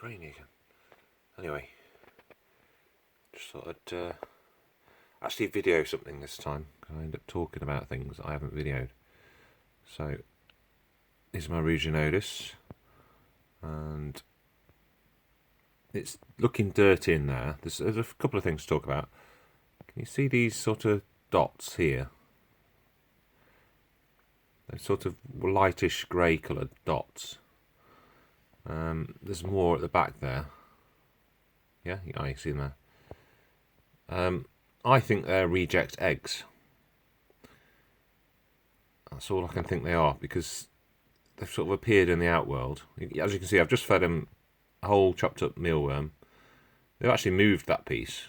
grainy again. Anyway, just thought I'd actually video something this time. I end up talking about things that I haven't videoed. So, this is my Ruginodes, and it's looking dirty in there. There's a couple of things to talk about. Can you see these sort of dots here? They're sort of lightish grey coloured dots. There's more at the back there. Yeah, you can see them there. I think they're reject eggs. That's all I can think they are, because they've sort of appeared in the outworld. As you can see, I've just fed them a whole chopped up mealworm. They've actually moved that piece.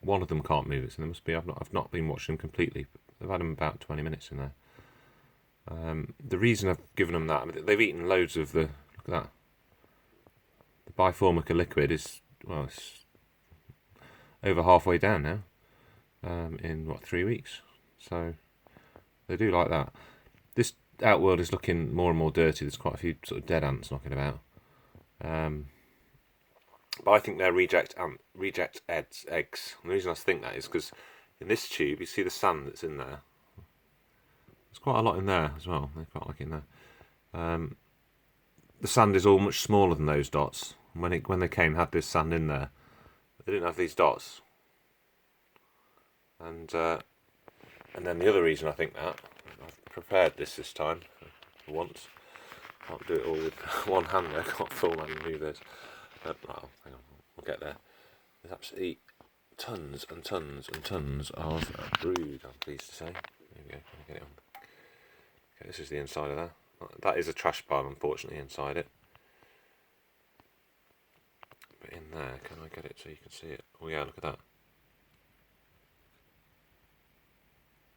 One of them can't move it, so there must be. I've not been watching them completely. They've had them about 20 minutes in there. The reason I've given them that, I mean, they've eaten loads of the. Look at that. The Biformica liquid is, well, it's over halfway down now. In what, 3 weeks? So they do like that. This outworld is looking more and more dirty. There's quite a few sort of dead ants knocking about. But I think they're reject eggs. And the reason I think that is because in this tube, you see the sand that's in there. There's quite a lot in there as well. They're quite like in there. The sand is all much smaller than those dots. When they came, had this sand in there. They didn't have these dots. And then the other reason I think that, I've prepared this time for once. Can't do it all with one hand there. Can't full hand move this. Oh, hang on, we'll get there. There's absolutely tons and tons and tons of brood, I'm pleased to say. There we go, can I get it on? Okay, this is the inside of that. That is a trash pile, unfortunately, inside it. But in there, can I get it so you can see it? Oh yeah, look at that.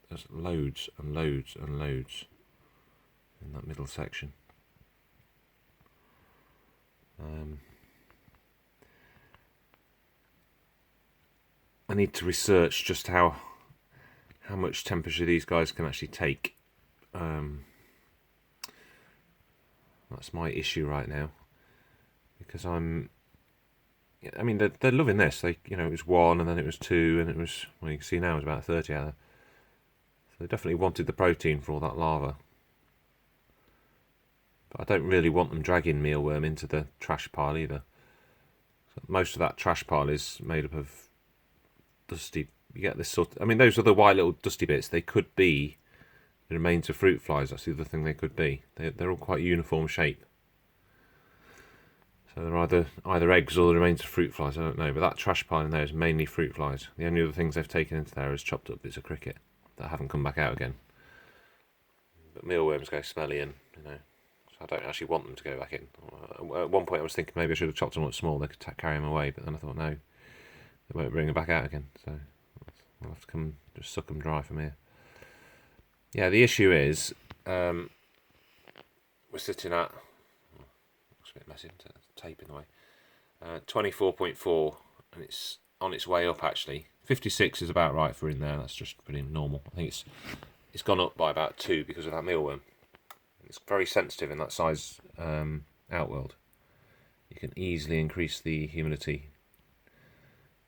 There's loads and loads and loads in that middle section. I need to research just how much temperature these guys can actually take. That's my issue right now, because I mean they're loving this. It was 1 and then it was 2 and it was, well, you can see now it's about 30 out there. So they definitely wanted the protein for all that larva. But I don't really want them dragging mealworm into the trash pile either. So most of that trash pile is made up of dusty. You get this sort of, I mean, those are the white little dusty bits. They could be the remains of fruit flies. That's the other thing they could be. They're all quite uniform shape. So they're either eggs or the remains of fruit flies. I don't know. But that trash pile in there is mainly fruit flies. The only other things they've taken into there is chopped up bits of cricket that haven't come back out again. But mealworms go smelly in, so I don't actually want them to go back in. At one point I was thinking maybe I should have chopped them up small, they could carry them away, but then I thought no, they won't bring them back out again, so I'll have to come just suck them dry from here. Yeah, the issue is, we're sitting at, looks a bit messy, tape in the way, 24.4, and it's on its way up actually. 56 is about right for in there. That's just pretty normal. I think it's gone up by about 2 because of that mealworm. It's very sensitive in that size outworld. You can easily increase the humidity.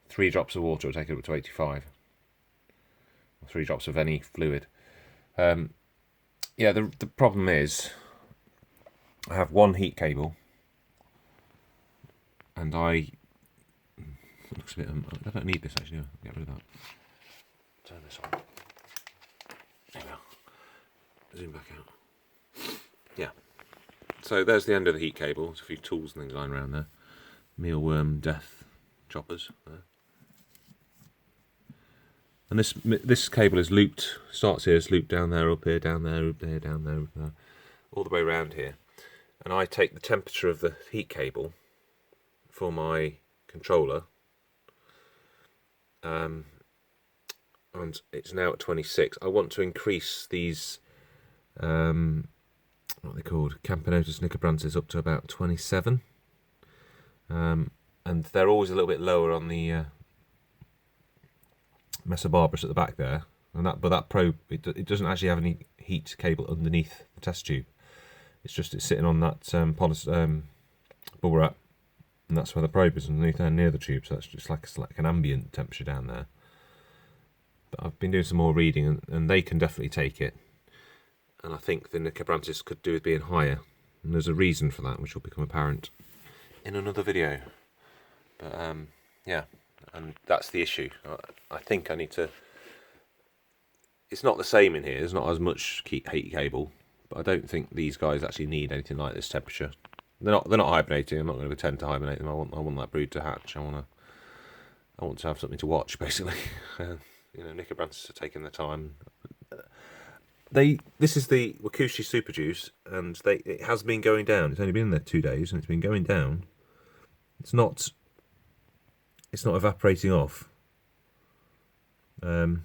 3 drops of water will take it up to 85. Or 3 drops of any fluid. Yeah, the problem is I have one heat cable, and it looks a bit. I don't need this actually. Get rid of that. Turn this on. There we go. Zoom back out. Yeah. So there's the end of the heat cable. There's a few tools and things lying around there. Mealworm death choppers there. And this cable is looped. Starts here, it's looped down there, up here, down there, up there, down there, up there, all the way around here. And I take the temperature of the heat cable for my controller. And it's now at 26. I want to increase these, what are they called? Camponotus nigrobranches up to about 27. And they're always a little bit lower on the Mesobarbarus at the back there. But that probe, it doesn't actually have any heat cable underneath the test tube. It's sitting on that bubble wrap And that's where the probe is, underneath there near the tube, so that's just like, it's like an ambient temperature down there. But I've been doing some more reading, and they can definitely take it. And I think the Nicobrantis could do with being higher. And there's a reason for that, which will become apparent in another video. But yeah, and that's the issue. I think I need to... It's not the same in here, there's not as much heat cable, but I don't think these guys actually need anything like this temperature. They're not hibernating. I'm not going to pretend to hibernate them. I want that brood to hatch. I want to have something to watch, basically. You know, Nicobrantis are taking their time. This is the Wakushi Super Juice, and it has been going down. It's only been in there 2 days, and it's been going down. It's not evaporating off. And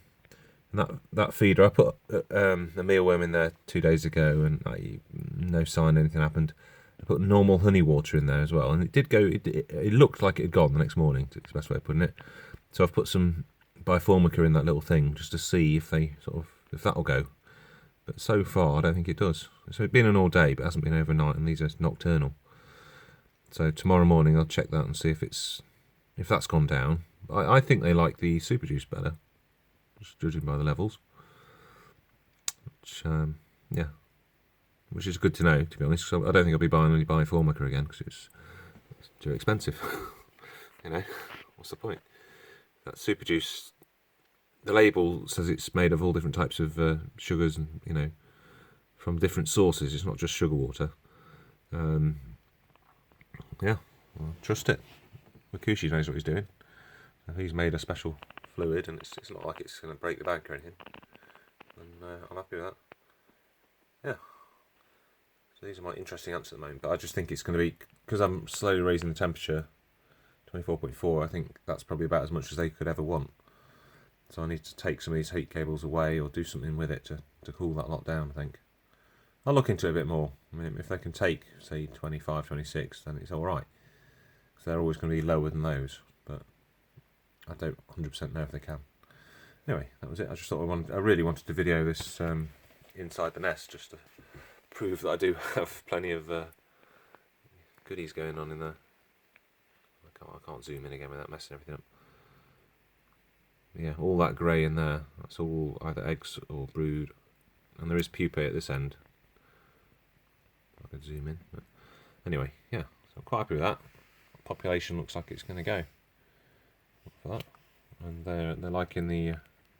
that feeder, I put a mealworm in there 2 days ago, and no sign anything happened. I put normal honey water in there as well, and it did go. It looked like it had gone the next morning. It's the best way of putting it. So I've put some Biformica in that little thing just to see if that'll go. But so far, I don't think it does. So it's been an all day, but it hasn't been overnight, and these are nocturnal. So tomorrow morning I'll check that and see if that's gone down. I think they like the Super Juice better, just judging by the levels. Which is good to know, to be honest. So I don't think I'll be buying any Biformica again because it's too expensive. You know, what's the point? That Super Juice, the label says it's made of all different types of sugars, and you know, from different sources. It's not just sugar water. Yeah, well, trust it. Wakushi knows what he's doing. He's made a special fluid, and it's not like it's going to break the bank or anything. And I'm happy with that. Yeah. So these are my interesting ants at the moment, but I just think it's going to be, because I'm slowly raising the temperature, 24.4, I think that's probably about as much as they could ever want. So I need to take some of these heat cables away or do something with it to cool that lot down, I think. I'll look into it a bit more. I mean, if they can take, say, 25, 26, then it's alright. Because they're always going to be lower than those, but I don't 100% know if they can. Anyway, that was it. I just thought I really wanted to video this inside the nest, just to prove that I do have plenty of goodies going on in there. I can't zoom in again without messing everything up. Yeah, all that grey in there, that's all either eggs or brood. And there is pupae at this end. I could zoom in. But anyway, yeah, so I'm quite happy with that. Population looks like it's going to go. Look for that. And they're liking the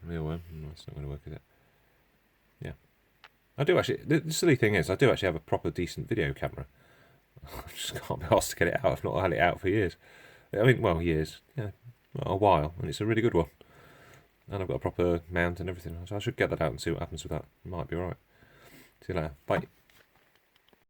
mealworm. No, it's not going to work, is it? Yeah. I do actually, the silly thing is, I do actually have a proper decent video camera. I just can't be asked to get it out. I've not had it out for years. I mean, well, years. Yeah, a while. And it's a really good one. And I've got a proper mount and everything. So I should get that out and see what happens with that. It might be alright. See you later. Bye.